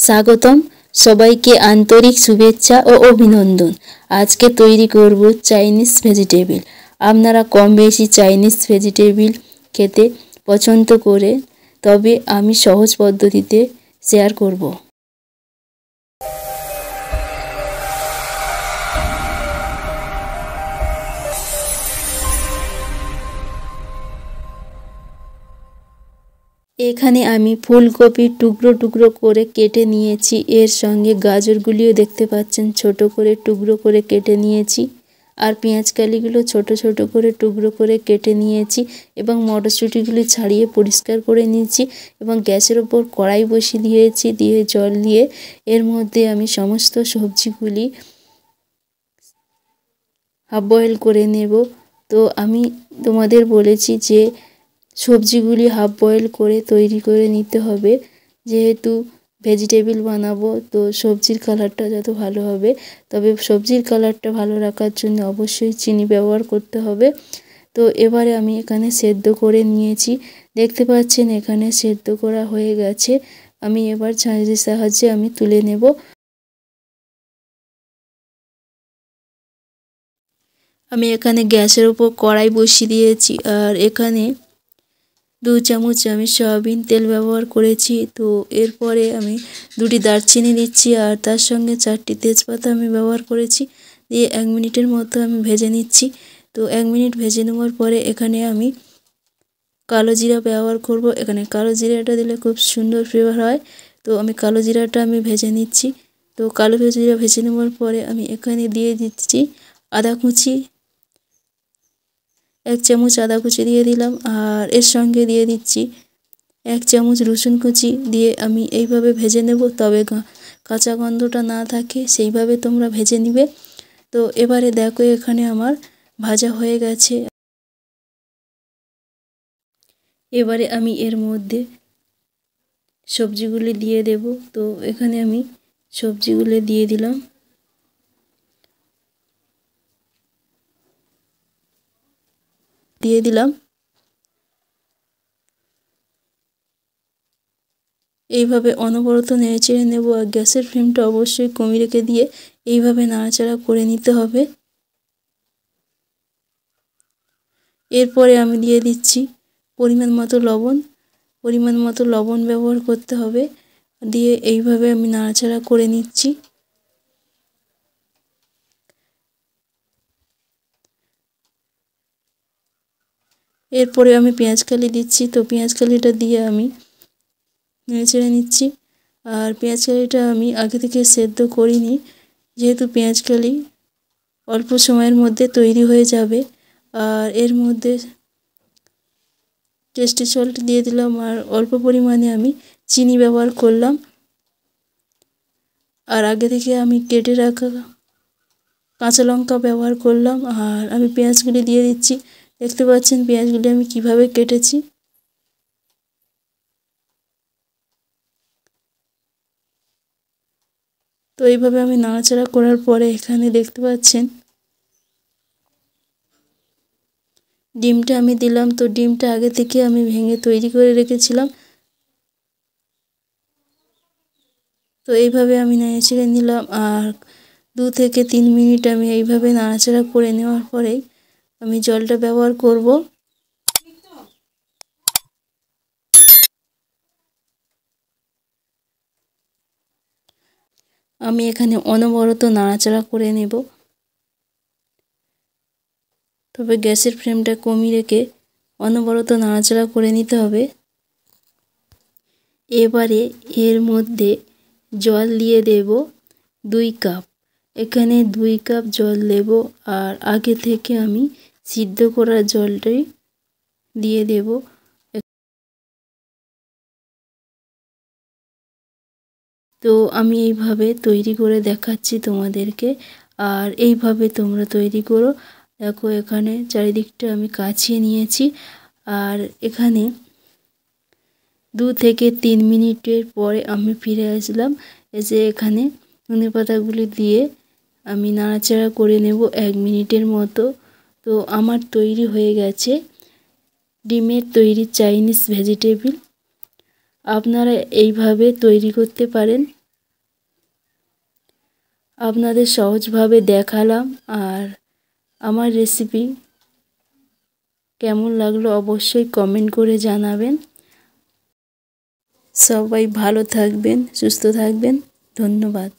স্বাগতম সবাইকে আন্তরিক শুভেচ্ছা ও অভিনন্দন। আজকে তৈরি করব চাইনিজ ভেজিটেবিল। আপনারা কম বেশি চাইনিজ ভেজিটেবিল খেতে পছন্দ করে, তবে আমি সহজ পদ্ধতিতে শেয়ার করব। এখানে আমি ফুলকপি টুকরো টুকরো করে কেটে নিয়েছি। এর সঙ্গে গাজরগুলিও দেখতে পাচ্ছেন ছোট করে টুকরো করে কেটে নিয়েছি। আর পেঁয়াজকালিগুলো ছোট ছোট করে টুকরো করে কেটে নিয়েছি এবং মটরশুঁটিগুলি ছাড়িয়ে পরিষ্কার করে নিয়েছি এবং গ্যাসের ওপর কড়াই বসিয়ে দিয়েছি। দিয়ে জল দিয়ে এর মধ্যে আমি সমস্ত সবজিগুলি হাফ বয়েল করে নেব। তো আমি তোমাদের বলেছি যে সবজিগুলি হাফ বয়েল করে তৈরি করে নিতে হবে, যেহেতু ভেজিটেবিল বানাবো তো সবজির কালারটা যত ভালো হবে। তবে সবজির কালারটা ভালো রাখার জন্য অবশ্যই চিনি ব্যবহার করতে হবে। তো এবারে আমি এখানে সেদ্ধ করে নিয়েছি, দেখতে পাচ্ছেন এখানে সেদ্ধ করা হয়ে গেছে। আমি এবার ছাঁচের সাহায্যে আমি তুলে নেব। আমি এখানে গ্যাসের উপর কড়াই বসিয়ে দিয়েছি আর এখানে 2 চামচ আমি সয়াবিন তেল ব্যবহার করেছি। তো এরপরে আমি 2টি দারচিনি দিচ্ছি আর তার সঙ্গে 4টি তেজপাতা আমি ব্যবহার করেছি। দিয়ে 1 মিনিটের মতো আমি ভেজে নিচ্ছি। তো 1 মিনিট ভেজে নেওয়ার পরে এখানে আমি কালো জিরা ব্যবহার করব। এখানে কালো জিরাটা দিলে খুব সুন্দর ফ্লেভার হয়। তো আমি কালো জিরাটা আমি ভেজে নিচ্ছি। তো কালো জিরা ভেজে নেওয়ার পরে আমি এখানে দিয়ে দিচ্ছি আদা কুচি। 1 চামচ আদা কুচি দিয়ে দিলাম আর এর সঙ্গে দিয়ে দিচ্ছি 1 চামচ রসুন কুচি। দিয়ে আমি এইভাবে ভেজে নেব, তবে কাঁচা গন্ধটা না থাকে সেইভাবে তোমরা ভেজে নিবে। তো এবারে দেখো এখানে আমার ভাজা হয়ে গেছে। এবারে আমি এর মধ্যে সবজিগুলি দিয়ে দেব। তো এখানে আমি সবজিগুলো দিয়ে দিলাম। এইভাবে অনবরত নেড়েচেড়ে নেব আর গ্যাসের ফ্লেমটা অবশ্যই কমিয়ে রেখে দিয়ে এইভাবে নাড়াচাড়া করে নিতে হবে। এরপরে আমি দিয়ে দিচ্ছি পরিমাণ মতো লবণ ব্যবহার করতে হবে। দিয়ে এইভাবে আমি নাড়াচাড়া করে নিচ্ছি। এরপরে আমি পেঁয়াজকালি দিচ্ছি। তো পেঁয়াজকালিটা দিয়ে আমি নেড়েচেড়ে নিচ্ছি। আর পেঁয়াজকালিটা আমি আগে থেকে সেদ্ধ করিনি, যেহেতু পেঁয়াজকালি অল্প সময়ের মধ্যে তৈরি হয়ে যাবে। আর এর মধ্যে টেস্টি সল্ট দিয়ে দিলাম আর অল্প পরিমাণে আমি চিনি ব্যবহার করলাম। আর আগে থেকে আমি কেটে রাখা কাঁচা লঙ্কা ব্যবহার করলাম। আর আমি পেঁয়াজগুলি দিয়ে দিচ্ছি। দেখতে পাচ্ছেন পেঁয়াজগুলি আমি কিভাবে কেটেছি। তো এইভাবে আমি নাড়াচাড়া করার পরে এখানে দেখতে পাচ্ছেন ডিমটা আমি দিলাম। তো ডিমটা আগে থেকে আমি ভেঙে তৈরি করে রেখেছিলাম। তো এইভাবে আমি নেড়েচেড়ে নিলাম আর 2 থেকে 3 মিনিট আমি এইভাবে নাড়াচাড়া করে নেওয়ার পরেই আমি জলটা ব্যবহার করব। আমি এখানে অনবরত নাড়াচাড়া করে নেব, তবে গ্যাসের ফ্লেমটা কমিয়ে রেখে অনবরত নাড়াচাড়া করে নিতে হবে। এবারে এর মধ্যে জল দিয়ে দেব 2 কাপ। এখানে 2 কাপ জল দেব আর আগে থেকে আমি সিদ্ধ করা জলটাই দিয়ে দেব। তো আমি এইভাবে তৈরি করে দেখাচ্ছি তোমাদেরকে, আর এইভাবে তোমরা তৈরি করো। দেখো এখানে চারিদিকটা আমি কাছিয়ে নিয়েছি আর এখানে 2 থেকে 3 মিনিটের পরে আমি ফিরে আসলাম। এসে এখানে ধনেপাতাগুলি দিয়ে আমি নাড়াচাড়া করে নেব 1 মিনিটের মতো। তো আমার তৈরি হয়ে গেছে ডিমের তৈরি চাইনিজ ভেজিটেবিল। আপনারা এইভাবে তৈরি করতে পারেন। আপনাদের সহজভাবে দেখালাম। আর আমার রেসিপি কেমন লাগলো অবশ্যই কমেন্ট করে জানাবেন। সবাই ভালো থাকবেন, সুস্থ থাকবেন। ধন্যবাদ।